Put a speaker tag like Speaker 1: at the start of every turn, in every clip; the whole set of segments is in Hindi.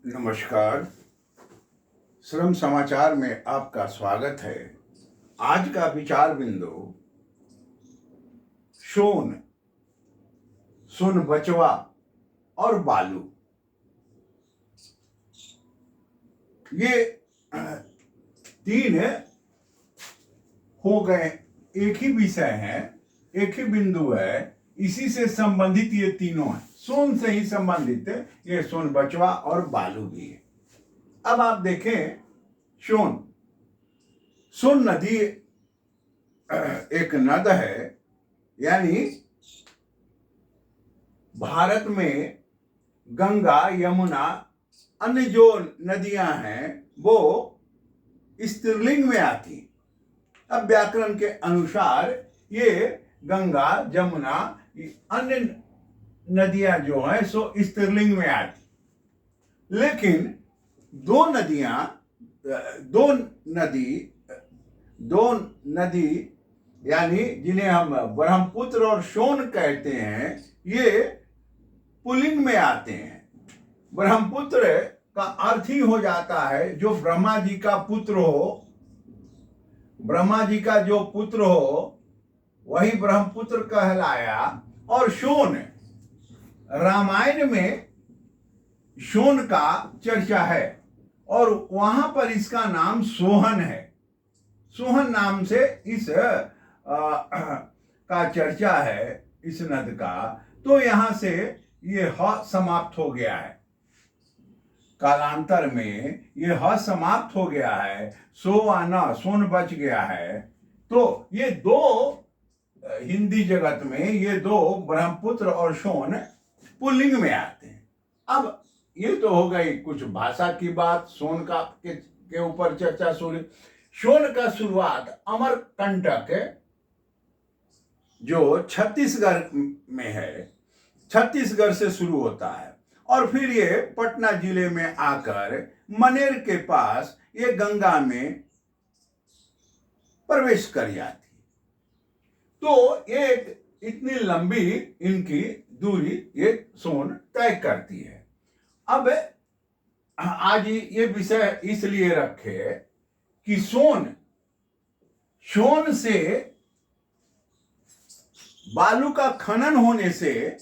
Speaker 1: नमस्कार। श्रम समाचार में आपका स्वागत है। आज का विचार बिंदु सोन बचवा और बालू। ये तीन हो गए, एक ही विषय है, एक ही बिंदु है, इसी से संबंधित ये तीनों हैं। सोन से ही संबंधित ये सोन बचवा और बालू भी है। अब आप देखें, सोन नदी एक नद है, यानी भारत में गंगा, यमुना, अन्य जो नदियां हैं वो स्त्रीलिंग में आती। अब व्याकरण के अनुसार ये गंगा, जमुना, अन्य नदियां जो हैं सो स्त्रीलिंग में आती। लेकिन दो नदी यानी जिन्हें हम ब्रह्मपुत्र और सोन कहते हैं, ये पुल्लिंग में आते हैं। ब्रह्मपुत्र का अर्थ ही हो जाता है जो ब्रह्मा जी का पुत्र हो, ब्रह्मा जी का जो पुत्र हो वही ब्रह्मपुत्र कहलाया। और सोन, रामायण में सोन का चर्चा है और वहां पर इसका नाम सोहन है। सोहन नाम से इस का चर्चा है, इस नद का। तो यहां से ये ह समाप्त हो गया है, कालांतर में ये ह समाप्त हो गया है, सोन बच गया है। तो ये दो हिंदी जगत में ये दो ब्रह्मपुत्र और सोन पुल्लिंग में आते हैं। अब ये तो हो गई कुछ भाषा की बात, सोन का के ऊपर चर्चा शुरू। सोन का शुरुआत अमरकंटक जो छत्तीसगढ़ में है, छत्तीसगढ़ से शुरू होता है और फिर ये पटना जिले में आकर मनेर के पास ये गंगा में प्रवेश कर जाती। तो एक इतनी लंबी इनकी दूरी ये सोन तय करती है। अब आज ये विषय इसलिए रखे कि सोन से बालू का खनन होने से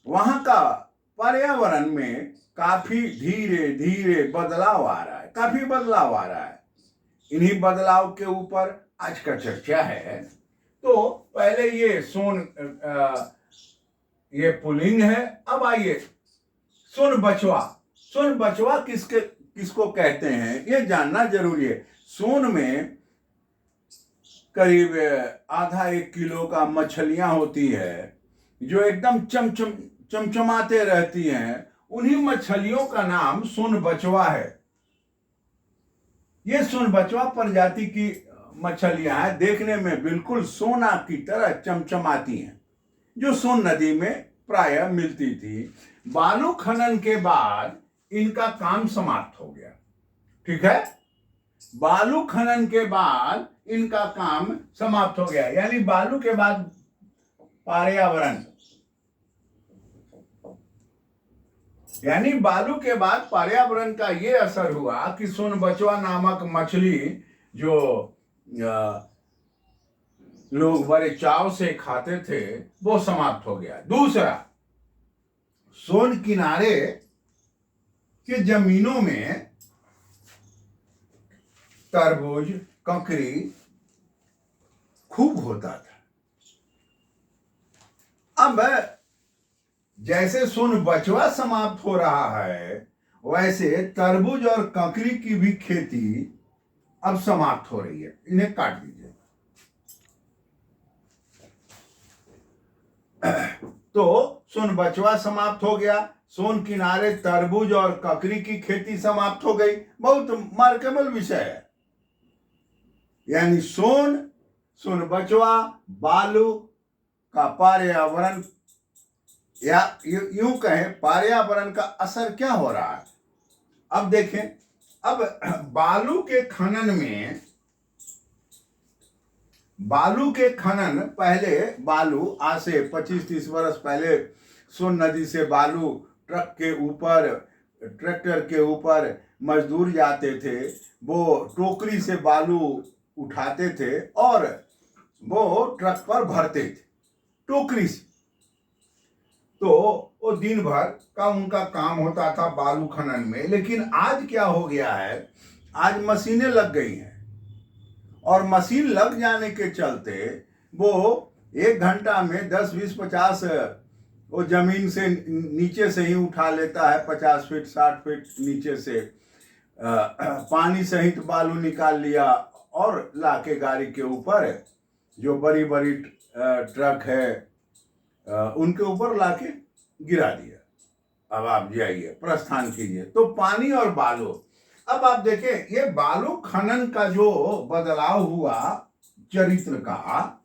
Speaker 1: वहां का पर्यावरण में काफी धीरे धीरे बदलाव आ रहा है, काफी बदलाव आ रहा है। इन्हीं बदलाव के ऊपर आज का चर्चा है। तो पहले ये सोन ये पुल्लिंग है। अब आइए सोन बचवा किसको कहते हैं ये जानना जरूरी है। सोन में करीब आधा 1 किलो का मछलियां होती है जो एकदम चमचमाते रहती हैं। उन्हीं मछलियों का नाम सोन बचवा है। ये सोन बचवा प्रजाति की मछलियां हैं, देखने में बिल्कुल सोना की तरह चमचमाती हैं, जो सोन नदी में प्रायः मिलती थी। बालू खनन के बाद इनका काम समाप्त हो गया। ठीक है, बालू खनन के बाद इनका काम समाप्त हो गया, यानी बालू के बाद पर्यावरण का ये असर हुआ कि सोन बचवा नामक मछली जो लोग बड़े चाव से खाते थे वो समाप्त हो गया। दूसरा, सोन किनारे के जमीनों में तरबूज, ककड़ी खूब होता था। अब जैसे सोन बचवा समाप्त हो रहा है, वैसे तरबूज और ककड़ी की भी खेती अब समाप्त हो रही है। इन्हें काट दीजिए। तो सोन बचवा समाप्त हो गया, सोन किनारे तरबूज और ककड़ी की खेती समाप्त हो गई। बहुत मार्केबल विषय है। यानी सोन बचवा, बालू का पर्यावरण, या यूं कहें पर्यावरण का असर क्या हो रहा है। अब देखें, अब बालू के खनन पहले आज से 25-30 वर्ष पहले सोन नदी से बालू ट्रक के ऊपर ट्रैक्टर के ऊपर मजदूर जाते थे, वो टोकरी से बालू उठाते थे और वो ट्रक पर भरते थे टोकरी से। तो वो दिन भर का उनका काम होता था बालू खनन में। लेकिन आज क्या हो गया है, आज मशीनें लग गई हैं और मशीन लग जाने के चलते वो 1 घंटा में 10, 20, 50 वो जमीन से नीचे से ही उठा लेता है, 50 फीट 60 फीट नीचे से पानी सहित बालू निकाल लिया और लाके गाड़ी के ऊपर, जो बड़ी बड़ी ट्रक है उनके ऊपर लाके गिरा दिया। अब आप जाइए प्रस्थान कीजिए तो पानी और बालू। अब आप देखें ये बालू खनन का जो बदलाव हुआ चरित्र का,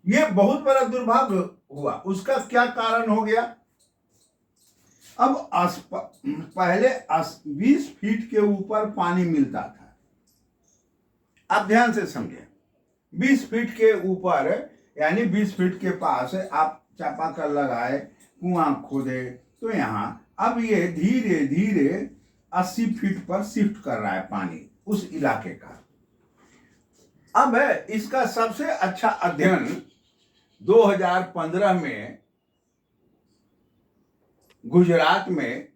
Speaker 1: ये बहुत बड़ा दुर्भाग्य हुआ। उसका क्या कारण हो गया? अब पहले 20 फीट के ऊपर पानी मिलता था। आप ध्यान से समझें, 20 फीट के ऊपर यानी 20 फीट के पास आप चापाकल लगाए, कुआं खोदे, तो यहाँ अब ये धीरे धीरे 80 फीट पर शिफ्ट कर रहा है पानी उस इलाके का। अब इसका सबसे अच्छा अध्ययन 2015 में गुजरात में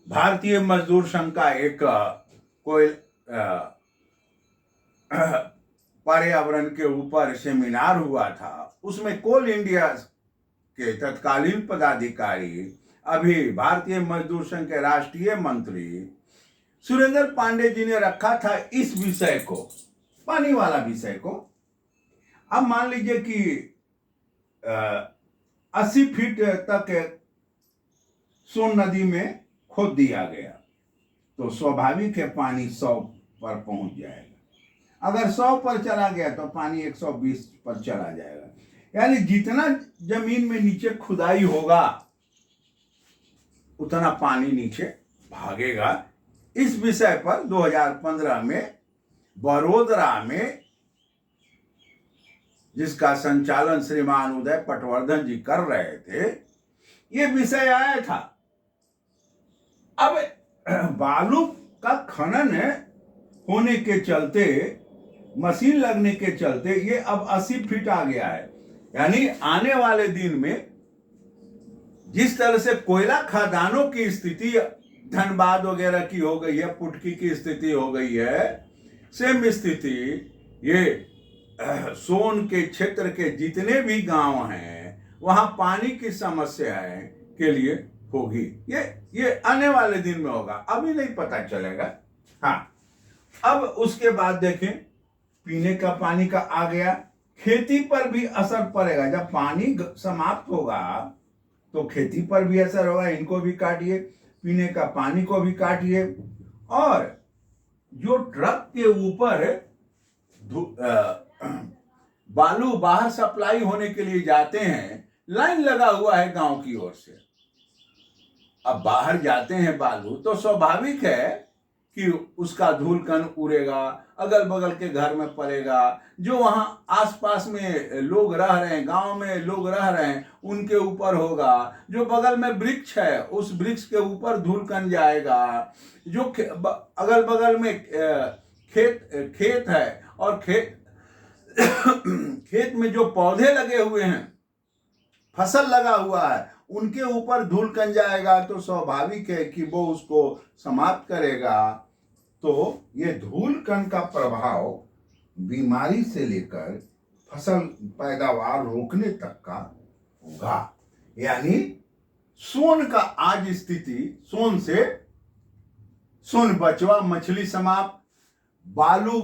Speaker 1: भारतीय मजदूर संघ का एक कोई पर्यावरण के ऊपर सेमिनार हुआ था। उसमें कोल इंडिया के तत्कालीन पदाधिकारी, अभी भारतीय मजदूर संघ के राष्ट्रीय मंत्री सुरेंद्र पांडे जी ने रखा था इस विषय को, पानी वाला विषय को। अब मान लीजिए कि 80 फीट तक सोन नदी में खोद दिया गया तो स्वाभाविक है पानी 100 पर पहुंच जाएगा। अगर 100 पर चला गया तो पानी 120 पर चला जाएगा। यानी जितना जमीन में नीचे खुदाई होगा उतना पानी नीचे भागेगा। इस विषय पर 2015 में बड़ोदरा में, जिसका संचालन श्रीमान उदय पटवर्धन जी कर रहे थे, ये विषय आया था। अब बालू का खनन होने के चलते, मशीन लगने के चलते ये अब 80 फीट आ गया है। यानी आने वाले दिन में जिस तरह से कोयला खदानों की स्थिति धनबाद वगैरह की हो गई है, पुटकी की स्थिति हो गई है, सेम स्थिति ये सोन के क्षेत्र के जितने भी गांव हैं वहां पानी की समस्याएं के लिए होगी। ये आने वाले दिन में होगा, अभी नहीं पता चलेगा। हाँ, अब उसके बाद देखें पीने का पानी का आ गया, खेती पर भी असर पड़ेगा। जब पानी समाप्त होगा तो खेती पर भी असर होगा। इनको भी काटिए, पीने का पानी को भी काटिए। और जो ट्रक के ऊपर बालू बाहर सप्लाई होने के लिए जाते हैं, लाइन लगा हुआ है गांव की ओर से। अब बाहर जाते हैं बालू तो स्वाभाविक है कि उसका धूल कण उड़ेगा, अगल बगल के घर में पड़ेगा। जो वहां आसपास में लोग रह रहे हैं, गांव में लोग रह रहे हैं, उनके ऊपर होगा। जो बगल में वृक्ष है उस वृक्ष के ऊपर धूल कण जाएगा। जो अगल बगल में खेत है और खेत में जो पौधे लगे हुए हैं, फसल लगा हुआ है, उनके ऊपर धूल कण जाएगा तो स्वाभाविक है कि वो उसको समाप्त करेगा। तो ये धूल कण का प्रभाव बीमारी से लेकर फसल पैदावार रोकने तक का होगा। यानी सोन का आज स्थिति, सोन से सोन बचवा मछली समाप्त, बालू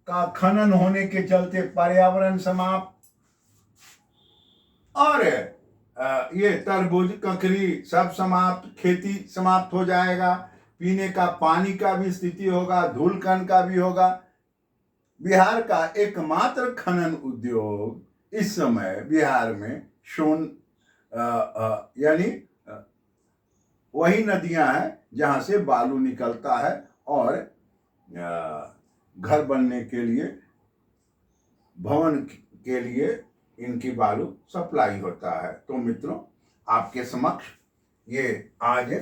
Speaker 1: का खनन होने के चलते पर्यावरण समाप्त, और ये तरबूज ककड़ी सब समाप्त, खेती समाप्त हो जाएगा। पीने का पानी का भी स्थिति होगा, धूल कण का भी होगा। बिहार का एकमात्र खनन उद्योग इस समय बिहार में सोन, यानी वही नदियां हैं जहां से बालू निकलता है और घर बनने के लिए, भवन के लिए इनकी बालू सप्लाई होता है। तो मित्रों, आपके समक्ष ये आज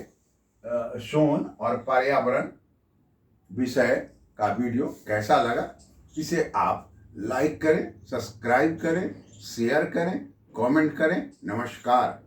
Speaker 1: शोन और पर्यावरण विषय का वीडियो कैसा लगा, इसे आप लाइक करें, सब्सक्राइब करें, शेयर करें, कमेंट करें। नमस्कार।